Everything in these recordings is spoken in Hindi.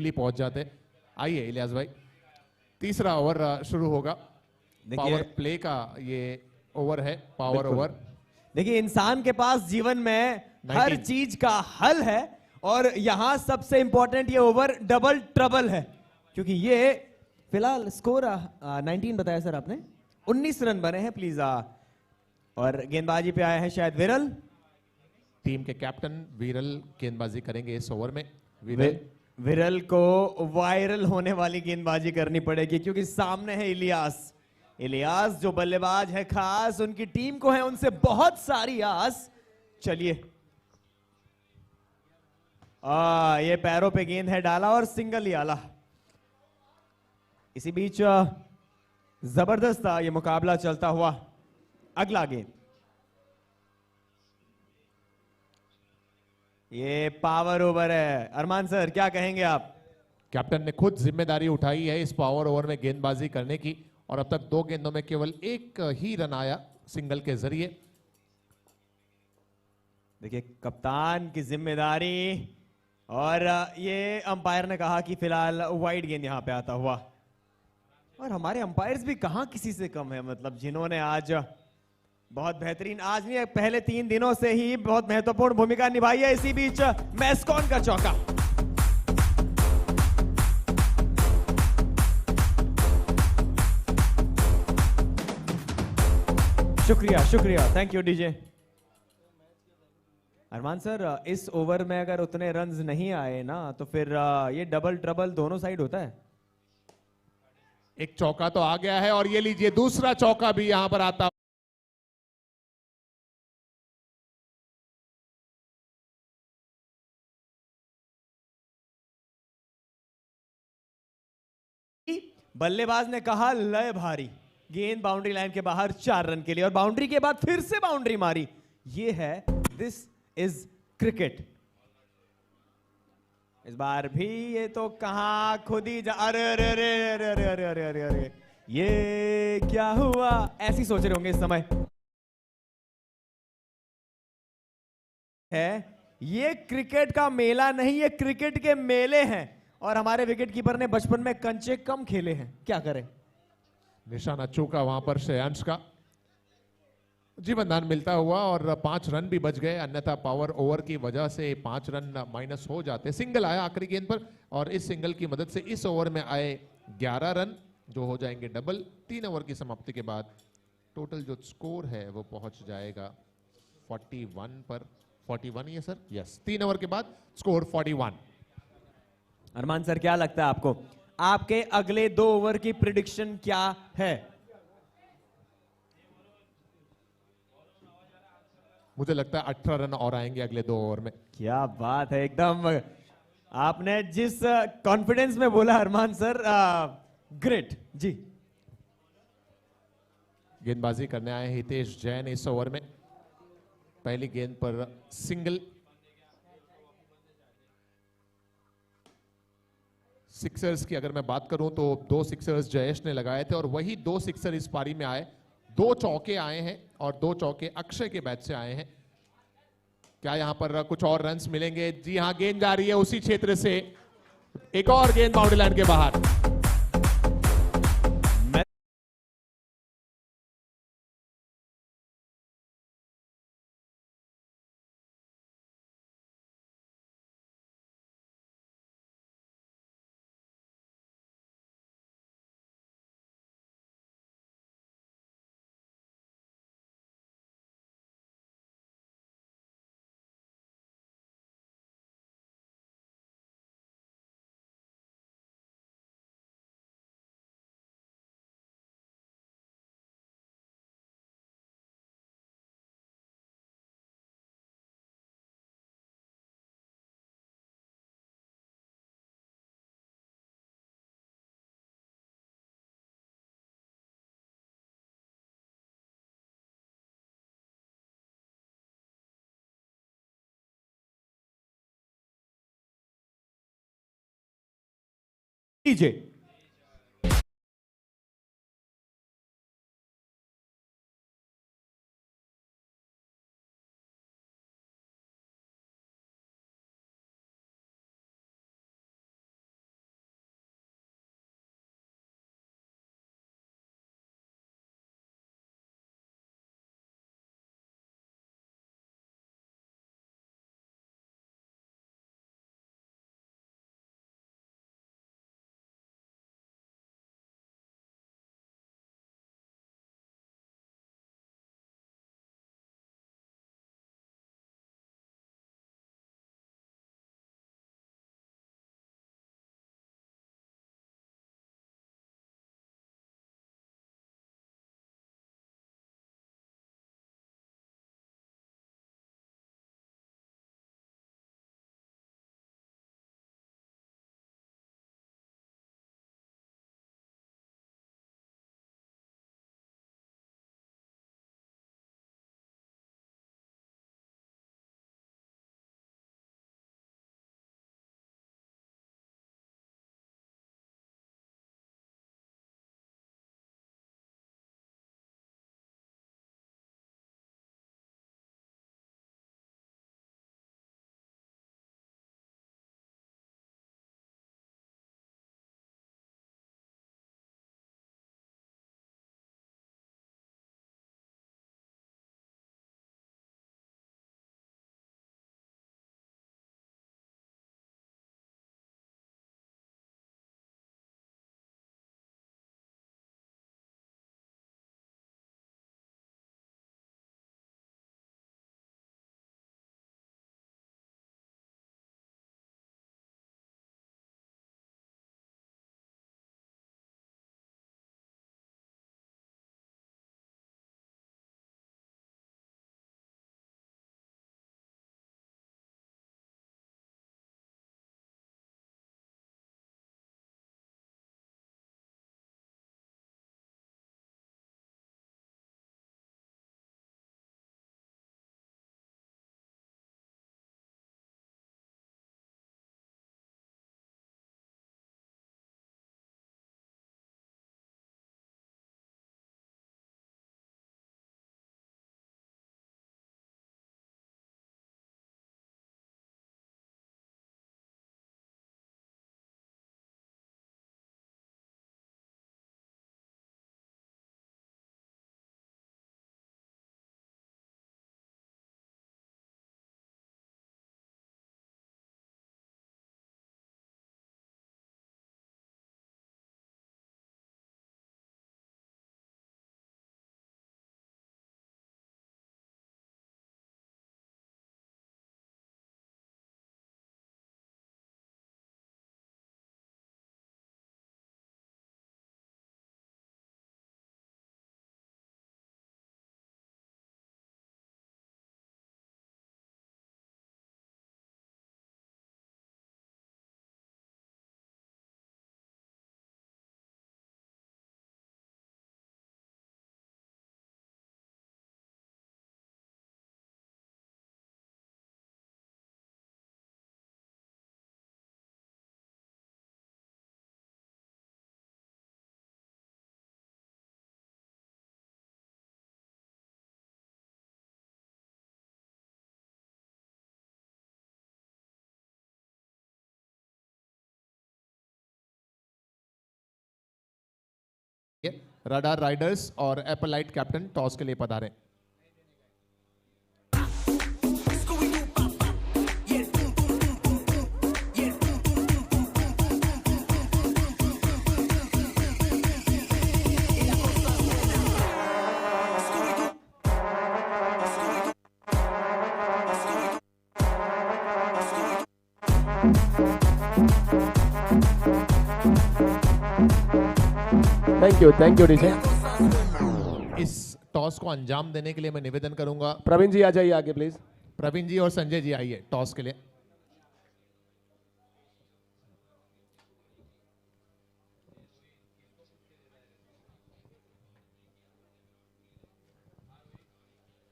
पहुंच जाते। आइए इलियास भाई, तीसरा ओवर शुरू होगा। पावर प्ले का ये ओवर है, पावर ओवर। देखिए, इंसान के पास जीवन में हर चीज का हल है और यहां सबसे इंपॉर्टेंट ये ओवर डबल ट्रबल है, क्योंकि ये फिलहाल स्कोर 19 बताया सर आपने, 19 रन बने हैं प्लीज। और गेंदबाजी पे आए हैं शायद विरल। टीम के कैप्टन विरल गेंदबाजी करेंगे इस ओवर में। विरल को वायरल होने वाली गेंदबाजी करनी पड़ेगी, क्योंकि सामने है इलियास। इलियास जो बल्लेबाज है खास, उनकी टीम को है उनसे बहुत सारी आस। चलिए, ये पैरों पे गेंद है डाला और सिंगल ही आला। इसी बीच जबरदस्त ये मुकाबला चलता हुआ। अगला गेंद, ये पावर ओवर है। अरमान सर क्या कहेंगे आप? कैप्टन ने खुद जिम्मेदारी उठाई है इस पावर ओवर में गेंदबाजी करने की, और अब तक 2 गेंदों में केवल 1 ही रन आया सिंगल के जरिए। देखिए, कप्तान की जिम्मेदारी, और ये अंपायर ने कहा कि फिलहाल वाइड गेंद यहां पे आता हुआ। और हमारे अंपायर्स भी कहां किसी से कम है, मतलब जिन्होंने आज बहुत बेहतरीन, आज नहीं पहले 3 दिनों से ही बहुत महत्वपूर्ण भूमिका निभाई है। इसी बीच मैस्कॉन का चौका। शुक्रिया शुक्रिया, thank you DJ. Armaan sir, इस ओवर में अगर उतने रन्स नहीं आए ना, तो फिर ये डबल ट्रबल दोनों साइड होता है। एक चौका तो आ गया है, और ये लीजिए दूसरा चौका भी यहां पर आता। बल्लेबाज ने कहा लय भारी, गेंद बाउंड्री लाइन के बाहर 4 रन के लिए, और बाउंड्री के बाद फिर से बाउंड्री मारी। ये है, दिस इज क्रिकेट। इस बार भी ये तो कहां खुद ही अरे अरे अरे अरे अरे अरे अरे अरे अरे, ये क्या हुआ, ऐसी सोच रहे होंगे इस समय। है, ये क्रिकेट का मेला नहीं, ये क्रिकेट के मेले हैं। और हमारे विकेट कीपर ने बचपन में कंचे कम खेले हैं, क्या करें। निशाना चूका वहां पर श्रेयांश का, जीवनदान मिलता हुआ, और 5 रन भी बच गए, अन्यथा पावर ओवर की वजह से 5 रन माइनस हो जाते। सिंगल आया आखिरी गेंद पर, और इस सिंगल की मदद से इस ओवर में आए 11 रन, जो हो जाएंगे डबल। 3 ओवर की समाप्ति के बाद टोटल जो स्कोर है वो पहुंच जाएगा 41 पर। 41 ही है सर, यस। 3 ओवर के बाद स्कोर 41। अरमान सर, क्या लगता है आपको, आपके अगले 2 ओवर की प्रिडिक्शन क्या है? मुझे लगता है 18 रन और आएंगे अगले 2 ओवर में। क्या बात है, एकदम आपने जिस कॉन्फिडेंस में बोला अरमान सर, ग्रेट जी। गेंदबाजी करने आए हितेश जैन इस ओवर में। पहली गेंद पर सिंगल। सिक्सर्स की अगर मैं बात करूं तो 2 सिक्सर्स जयेश ने लगाए थे, और वही 2 सिक्सर इस पारी में आए। 2 चौके आए हैं, और 2 चौके अक्षय के बैट से आए हैं। क्या यहां पर कुछ और रन्स मिलेंगे? जी हां, गेंद जा रही है उसी क्षेत्र से, एक और गेंद बाउंड्री लाइन के बाहर। लीजिए। रडार राइडर्स और एप्पल लाइट कैप्टन टॉस के लिए पधारे। Thank you DJ. इस टॉस को अंजाम देने के लिए मैं निवेदन करूंगा, प्रवीण जी आ जाइए आगे प्लीज। प्रवीण जी और संजय जी आइए टॉस के लिए।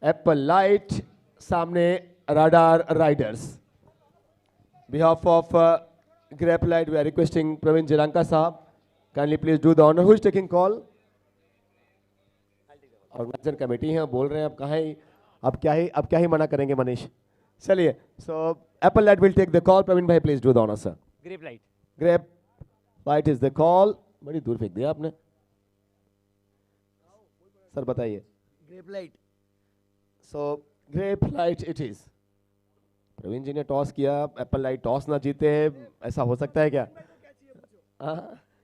एप्पल लाइट सामने Radar Riders. Behalf of Grape Light we are requesting Praveen Jiranka साहब, kindly please do the honour. Who is taking call? Organiser committee है, बोल रहे हैं अब क्या ही मना करेंगे मनीष। चलिए, so Apple Light will take the call. Praveen भाई please do the honour sir. Grape Light is the call. बड़ी दूर फेंक दिया आपने सर, बताइए। Grape Light. So Grape Light it is. Praveen ji ने टॉस किया, एप्पल लाइट टॉस ना जीते, ऐसा हो सकता है क्या?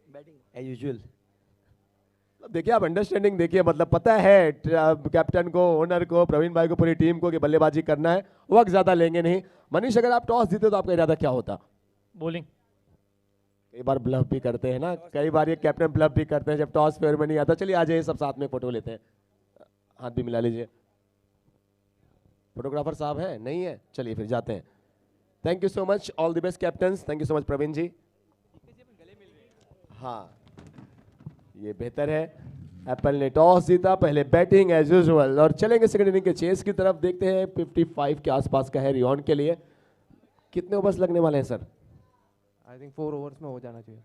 Batting as usual. देखिए आप अंडरस्टैंडिंग देखिए, मतलब पता है कैप्टन को, ओनर को, प्रवीण भाई को, पूरी टीम को कि बल्लेबाजी करना है, वक्त ज्यादा लेंगे नहीं। मनीष अगर आप टॉस जीते तो आपका इरादा क्या होता? बॉलिंग। कई बार ब्लफ भी करते हैं ना, कई बार ये कैप्टन ब्लफ भी करते हैं जब टॉस फेयर में नहीं आता। चलिए आ जाइए, सब साथ में फोटो लेते हैं, हाथ भी मिला लीजिए। फोटोग्राफर साहब है नहीं है? चलिए फिर जाते हैं। Thank you so much, all the best captains. Thank you so much Praveen ji. हाँ ये बेहतर है। एप्पल ने टॉस जीता, पहले बैटिंग एज यूजुअल, और चलेंगे सेकंड इनिंग के चेस की तरफ। देखते हैं 55 के आसपास का है रियॉन के लिए। कितने ओवर्स लगने वाले हैं सर? आई थिंक 4 ओवर्स में हो जाना चाहिए।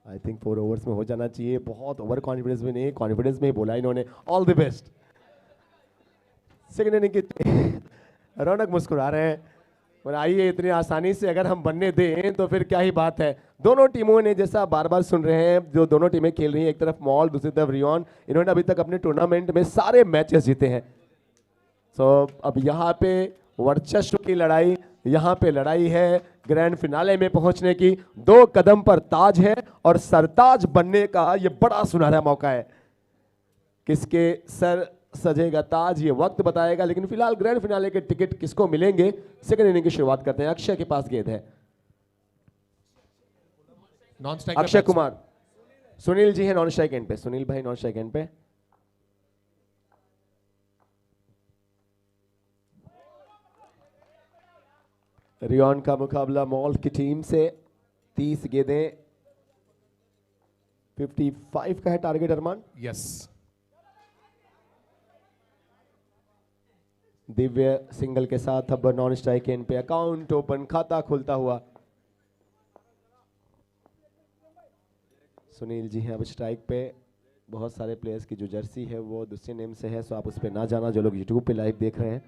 आई थिंक 4 ओवर्स में हो जाना चाहिए। बहुत ओवर कॉन्फिडेंस में नहीं, कॉन्फिडेंस में ही बोला इन्होंने। All the best. Second inning की रौनक मुस्कुरा रहे हैं, और आइए इतनी आसानी से अगर हम बनने दें तो फिर क्या ही बात है। दोनों टीमों ने, जैसा बार बार सुन रहे हैं, जो दोनों टीमें खेल रही हैं, एक तरफ मॉल, दूसरी तरफ रियॉन, इन्होंने अभी तक अपने टूर्नामेंट में सारे मैचेस जीते हैं। सो अब यहाँ पे वर्चस्व की लड़ाई, यहाँ पे लड़ाई है ग्रैंड फिनाले में पहुंचने की। 2 कदम पर ताज है, और सरताज बनने का ये बड़ा सुनहरा मौका है। किसके सर सजेगा ताज ये वक्त बताएगा, लेकिन फिलहाल ग्रैंड फिनाले के टिकट किसको मिलेंगे? सेकंड इनिंग की शुरुआत करते हैं। अक्षय के पास गेंद है। Non strike Akshay Kumar. सुनील जी है नॉन स्ट्राइक एंड पे। सुनील भाई नॉन स्ट्राइक एंड पे। रियॉन का मुकाबला मॉल की टीम से। 30 गेंदें, 55 का है टारगेट अरमान। यस। दिव्य सिंगल के साथ अब नॉन स्ट्राइक एंड पे अकाउंट ओपन, खाता खुलता हुआ। सुनील जी हैं अब स्ट्राइक पे। बहुत सारे प्लेयर्स की जो जर्सी है वो दूसरे नेम से है, सो आप उस पर ना जाना जो लोग यूट्यूब पे लाइव देख रहे हैं।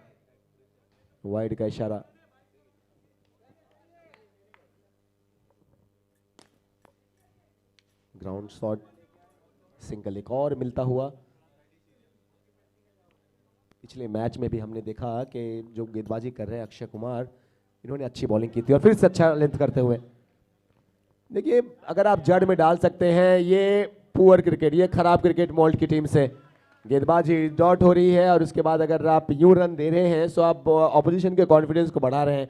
वाइड का इशारा। ग्राउंड शॉट, सिंगल एक और मिलता हुआ। पिछले मैच में भी हमने देखा कि जो गेंदबाजी कर रहे हैं अक्षय कुमार, इन्होंने अच्छी बॉलिंग की थी और फिर से अच्छा लेंथ करते हुए। देखिए अगर आप जड़ में डाल सकते हैं, ये पुअर क्रिकेट, ये खराब क्रिकेट मॉल्ट की टीम से गेंदबाजी डॉट हो रही है, और उसके बाद अगर आप यूं रन दे रहे हैं तो आप ऑपोजिशन के कॉन्फिडेंस को बढ़ा रहे हैं।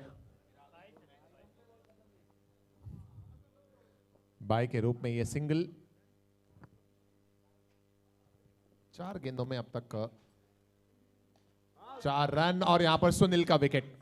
बाय के रूप में ये सिंगल। 4 गेंदों में अब तक 4 रन, और यहां पर सुनील का विकेट।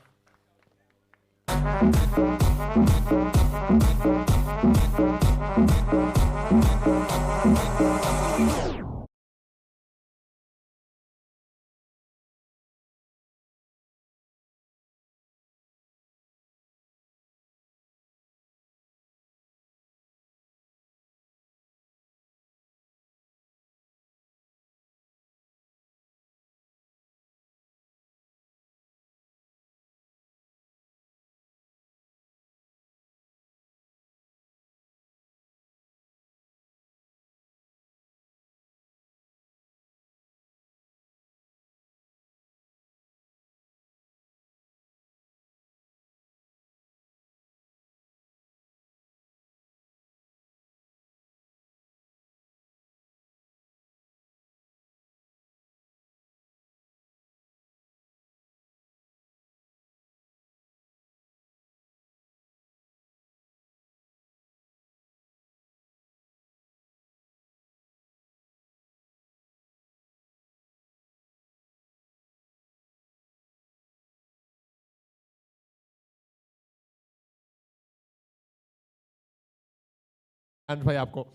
भाई आपको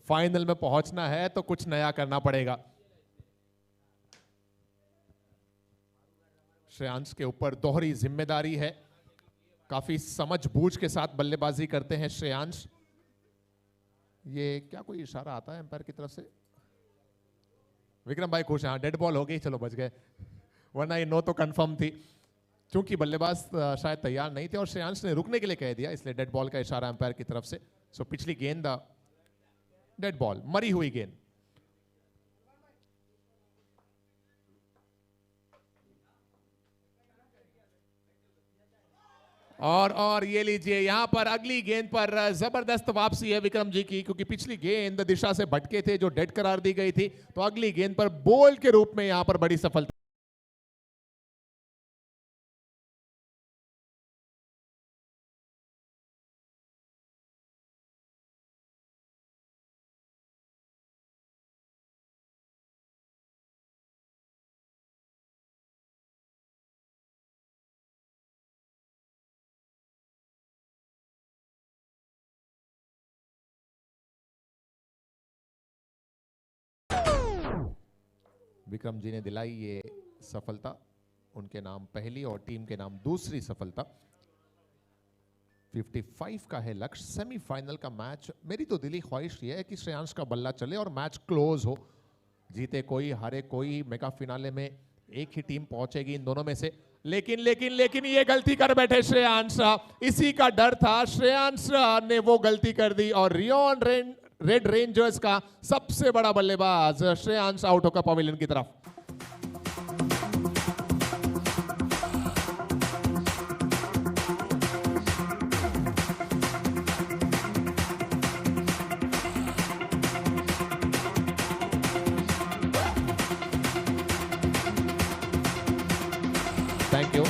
फाइनल में पहुंचना है तो कुछ नया करना पड़ेगा। श्रेयांश के ऊपर दोहरी जिम्मेदारी है, काफी समझ बूझ के साथ बल्लेबाजी करते हैं श्रेयांश। ये क्या कोई इशारा आता है एम्पायर की तरफ से? विक्रम भाई खुश हैं, डेड बॉल हो गई, चलो बच गए, वरना ये नो तो कंफर्म थी। चूंकि बल्लेबाज शायद तैयार नहीं थे और श्रेयांश ने रुकने के लिए कह दिया, इसलिए डेड बॉल का इशारा एम्पायर की तरफ से। सो पिछली गेंद डेड बॉल, मरी हुई गेंद। और ये लीजिए, यहां पर अगली गेंद पर जबरदस्त वापसी है विक्रम जी की, क्योंकि पिछली गेंद दिशा से भटके थे जो डेड करार दी गई थी, तो अगली गेंद पर बॉल के रूप में यहां पर बड़ी सफलता। विक्रम जी ने दिलाई ये सफलता, उनके नाम पहली और टीम के नाम दूसरी सफलता। 55 का है लक्ष्य, सेमीफाइनल का मैच। मेरी तो दिली ख्वाहिश ये है कि श्रेयांश का बल्ला चले और मैच क्लोज हो, जीते कोई हारे कोई, मेगा फिनाले में एक ही टीम पहुंचेगी इन दोनों में से। लेकिन लेकिन लेकिन ये गलती कर बैठे श्रेयांश, इसी का डर था, श्रेयांश ने वो गलती कर दी और रियोन रेड रेंजर्स का सबसे बड़ा बल्लेबाज श्रेयांश आउट होकर पवेलियन की तरफ। Thank you.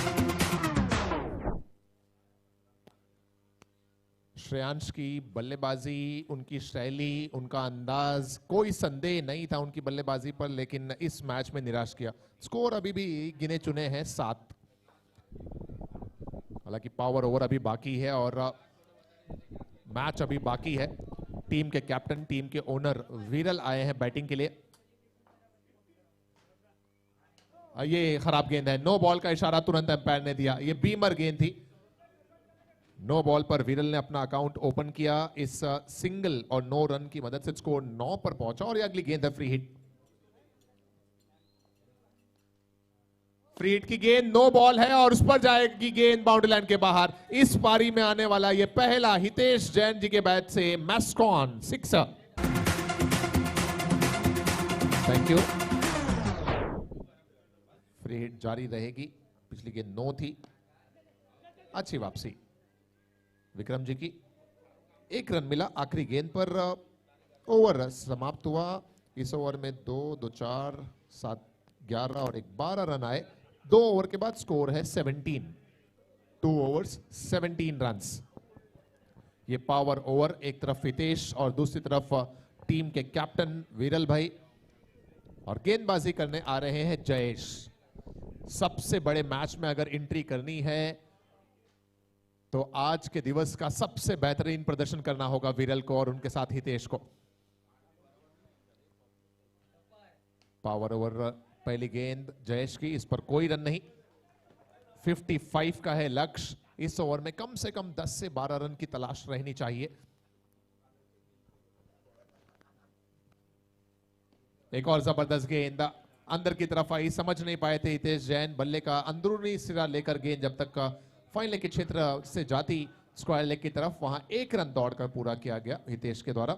श्रेयांश की बल्लेबाजी, उनकी शैली, उनका अंदाज, कोई संदेह नहीं था उनकी बल्लेबाजी पर, लेकिन इस मैच में निराश किया। स्कोर अभी भी गिने चुने हैं 7। हालांकि पावर ओवर अभी बाकी है और मैच अभी बाकी है। टीम के कैप्टन, टीम के ओनर विरल आए हैं बैटिंग के लिए। ये खराब गेंद है, नो बॉल का इशारा तुरंत अंपायर ने दिया, ये बीमर गेंद थी। नो बॉल पर विरल ने अपना अकाउंट ओपन किया। इस सिंगल और नो रन की मदद से स्कोर 9 पर पहुंचा और ये अगली गेंद है फ्री हिट। फ्री हिट की गेंद, नो बॉल है और उस पर जाएगी गेंद बाउंड्री लाइन के बाहर। इस पारी में आने वाला ये पहला हितेश जैन जी के बैट से मैस्ट्रॉन sixer. Thank you. Free hit जारी रहेगी, पिछली गेंद नो थी। अच्छी वापसी विक्रम जी की। 1 रन मिला आखिरी गेंद पर। ओवर समाप्त हुआ। इस ओवर में 2, 2, 4, 7, 11 और 12 रन आए। 2 ओवर के बाद स्कोर है 17। 2 ओवर्स 17 रन्स। ये पावर ओवर, एक तरफ हितेश और दूसरी तरफ टीम के कैप्टन विरल भाई, और गेंदबाजी करने आ रहे हैं जयेश। सबसे बड़े मैच में अगर एंट्री करनी है तो आज के दिवस का सबसे बेहतरीन प्रदर्शन करना होगा विरल को और उनके साथ हितेश को। पावर ओवर पहली गेंद जयेश की, इस पर कोई रन नहीं। 55 का है लक्ष्य। इस ओवर में कम से कम 10 से 12 रन की तलाश रहनी चाहिए। एक और जबरदस्त गेंद अंदर की तरफ आई, समझ नहीं पाए थे हितेश जैन। बल्ले का अंदरूनी सिरा लेकर गेंद जब तक फाइन लेग के क्षेत्र से जाती स्क्वायर लेग की तरफ, वहां 1 रन दौड़कर पूरा किया गया हितेश के द्वारा।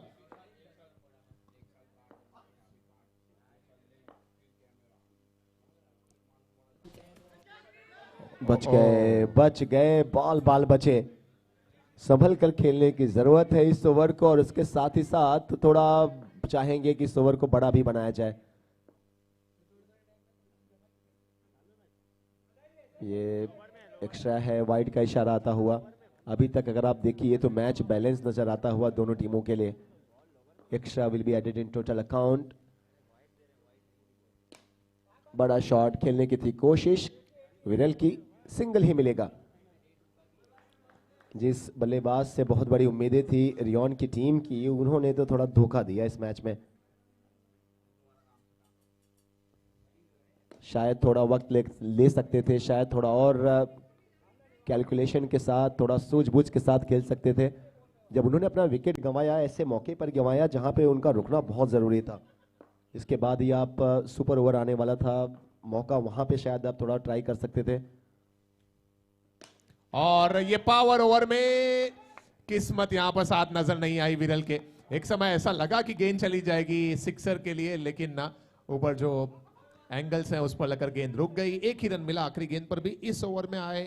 बच गए, बाल बचे। संभल कर खेलने की जरूरत है इस ओवर को, और उसके साथ ही साथ थोड़ा चाहेंगे कि इस ओवर को बड़ा भी बनाया जाए। ये एक्स्ट्रा है, वाइड का इशारा आता हुआ। अभी तक अगर आप देखिए तो मैच बैलेंस नजर आता हुआ दोनों टीमों के लिए। Extra will be added in total account. बड़ा शॉट खेलने की थी कोशिश विरल की, सिंगल ही मिलेगा। जिस बल्लेबाज से बहुत बड़ी उम्मीदें थी रियोन की टीम की, उन्होंने तो थोड़ा धोखा दिया इस मैच में। शायद थोड़ा वक्त ले सकते थे, शायद थोड़ा और कैलकुलेशन के साथ, थोड़ा सूझबूझ के साथ खेल सकते थे। जब उन्होंने अपना विकेट गंवाया, ऐसे मौके पर गंवाया जहां पे उनका रुकना बहुत ज़रूरी था। इसके बाद ही आप सुपर ओवर आने वाला था, मौका वहां पे शायद आप थोड़ा ट्राई कर सकते थे। और ये पावर ओवर में किस्मत यहां पर साथ नजर नहीं आई विरल के। एक समय ऐसा लगा कि गेंद चली जाएगी सिक्सर के लिए, लेकिन ना ऊपर जो एंगल्स हैं उस पर लगकर गेंद रुक गई। एक ही रन मिला आखिरी गेंद पर भी। इस ओवर में आए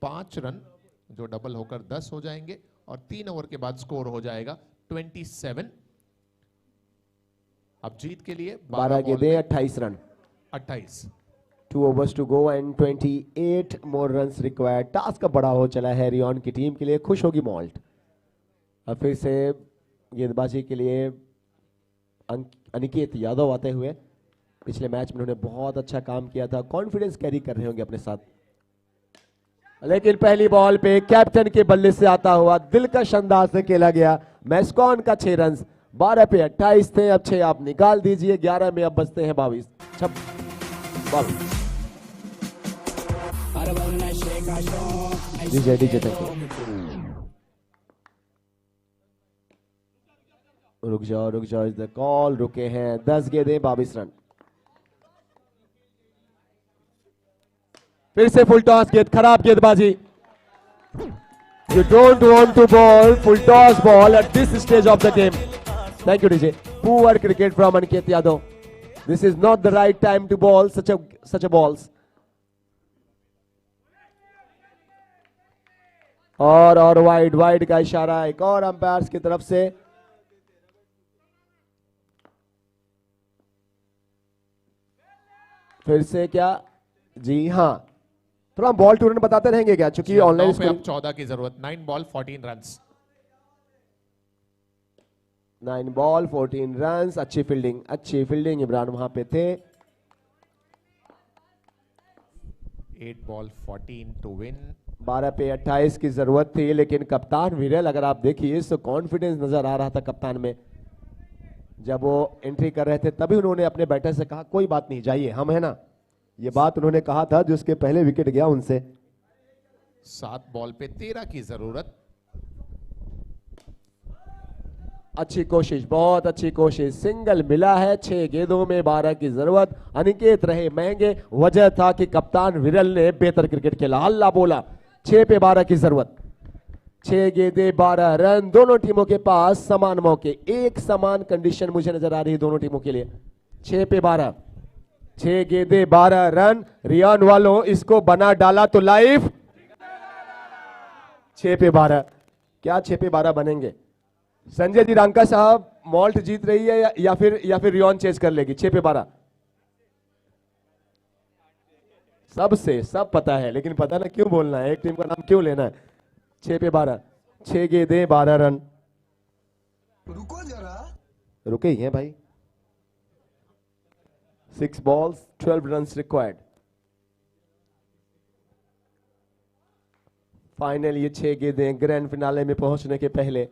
5 रन जो डबल होकर 10 हो जाएंगे और 3 ओवर के बाद स्कोर हो जाएगा 27। अब जीत के लिए 12 गेंदें 28 run, 28। 2 overs to go and 28 more runs required। Task बड़ा हो चला है रियोन की टीम के लिए, खुश होगी मॉल्ट। अब फिर से गेंदबाजी के लिए अनिकेत यादव आते हुए। पिछले मैच में उन्होंने बहुत अच्छा काम किया था, कॉन्फिडेंस कैरी कर रहे होंगे अपने साथ। लेकिन पहली बॉल पे कैप्टन के बल्ले से आता हुआ दिलकश अंदाज से खेला गया। मैस्कॉन का 6 रन, 12 पे 28 थे, अब 6 आप निकाल दीजिए, 11 में अब बचते हैं 22। DJ thank you. रुक जाओ इज द कॉल। रुके हैं 10 गेंदें 22 रन। फिर से फुल टॉस गेंद, खराब गेंदबाजी। You don't want to ball full toss ball at this stage of the game. Thank you DJ. Poor cricket from Aniket Yadav. This is not the right time to ball such a balls। और वाइड का इशारा एक और अंपायर्स की तरफ से। फिर से क्या? जी हाँ, थोड़ा बॉल टूरन बताते रहेंगे क्या, क्योंकि ऑनलाइन पे अब 14 की जरूरत। 9 बॉल 14 रन। 9 ball 14 run. अच्छी फील्डिंग इमरान वहां पे थे। 8 बॉल 14 टू विन। 12 पे 28 की जरूरत थी, लेकिन कप्तान विरल अगर आप देखिए तो कॉन्फिडेंस नजर आ रहा था कप्तान में। जब वो एंट्री कर रहे थे तभी उन्होंने अपने बैटर से कहा कोई बात नहीं, जाइए हम है ना। ये बात उन्होंने कहा था जो उसके पहले विकेट गया उनसे। 7 बॉल पे 13 की जरूरत। अच्छी कोशिश, बहुत अच्छी कोशिश। सिंगल मिला है, 6 गेंदों में 12 की जरूरत। अनिकेत रहे महंगे, वजह था कि कप्तान विरल ने बेहतर क्रिकेट खेला। हल्ला बोला, 6 पे 12 की जरूरत। 6 गेंदें 12 रन। दोनों टीमों के पास समान मौके, एक समान कंडीशन मुझे नजर आ रही है दोनों टीमों के लिए। 6 पे 12, 6 गेंदें 12 रन। रियान वालों इसको बना डाला तो लाइव 6 पे 12। क्या 6 पे 12 बनेंगे? संजय जी रांका साहब, मॉल्ट जीत रही है या फिर रियोन चेस कर लेगी? 6 पे 12 सबसे सब पता है, लेकिन पता ना क्यों बोलना है, एक टीम का नाम क्यों लेना है। 6 पे 12, 6 गेंदें 12 रन। रुको जरा, रुके ही हैं भाई। 6 balls 12 runs required। फाइनल ये 6 गेंदें ग्रैंड फिनाले में पहुंचने के पहले।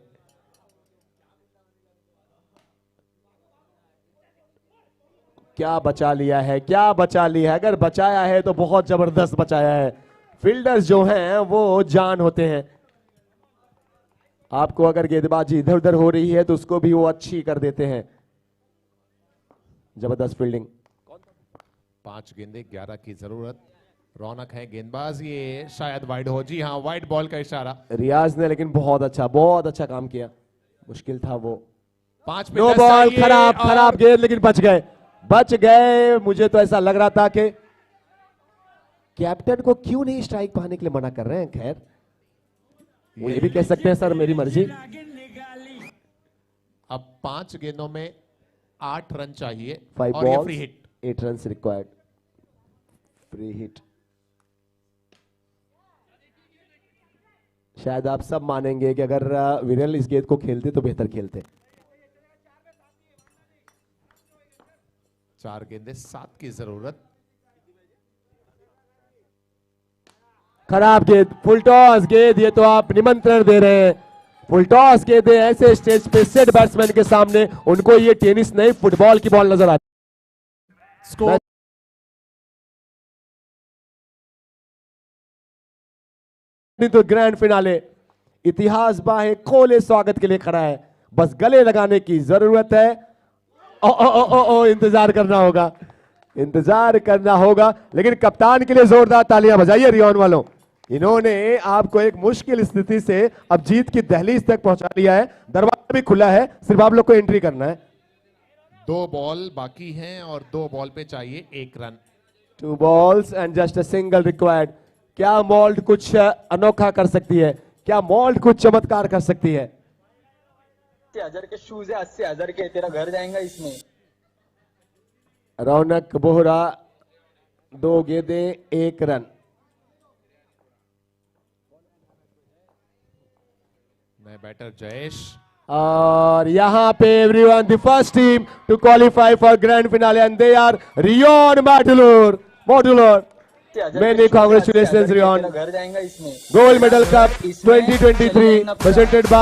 क्या बचा लिया है, क्या बचा लिया है। अगर बचाया है तो बहुत जबरदस्त बचाया है। फील्डर्स जो हैं वो जान होते हैं। आपको अगर गेंदबाजी इधर उधर हो रही है तो उसको भी वो अच्छी कर देते हैं। जबरदस्त फील्डिंग। 5 गेंदें 11 की जरूरत। रौनक है गेंदबाज, ये शायद वाइड हो। जी हाँ, वाइड बॉल का इशारा। रियाज ने लेकिन बहुत अच्छा काम किया। मुश्किल था वो। 5 पे नो 10 बॉल, चाहिए खराब गेंद, लेकिन बच गए। मुझे तो ऐसा लग रहा था कि कैप्टन को क्यों नहीं स्ट्राइक पाने के लिए मना कर रहे हैं। खैर वो ये भी कह सकते हैं सर मेरी मर्जी। अब 5 गेंदों में 8 रन चाहिए 5 और ये balls free hit. 8 runs required। Free hit. शायद आप सब मानेंगे कि अगर विरल इस गेंद को खेलते तो बेहतर खेलते। 4 गेंदें 7 की जरूरत। खराब गेंद, फुल टॉस गेंद, ये तो आप निमंत्रण दे रहे हैं। फुल टॉस गेंदें ऐसे स्टेज पे सेट बैट्समैन के सामने, उनको ये टेनिस नहीं फुटबॉल की बॉल नजर आती। स्कोर तो ग्रैंड फिनाले, इतिहास बाहें खोले स्वागत के लिए खड़ा है, बस गले लगाने की जरूरत है। ओ ओ ओ ओ ओ इंतजार करना होगा, इंतजार करना होगा, लेकिन कप्तान के लिए जोरदार तालियां बजाइए रियोन वालों। इन्होंने आपको एक मुश्किल स्थिति से अब जीत की दहलीज तक पहुंचा लिया है। दरवाजा भी खुला है, सिर्फ आप लोग को एंट्री करना है। 2 बॉल बाकी हैं और 2 बॉल पे चाहिए 1 run. 2 balls and just a single required. क्या मॉल्ट कुछ अनोखा कर सकती है? क्या मॉल्ट कुछ चमत्कार कर सकती है? 80,000 के शूज है, 80,000 के, तेरा घर जाएगा इसमें। रौनक बोहरा 2 गेंदें 1 रन। नए बैटर जयेश, और यहां पे everyone the first team to qualify for grand finale and they are Rion Modular. Many congratulations, Rion. घर जाएगा इसमें। Gold medal cup 2023 presented by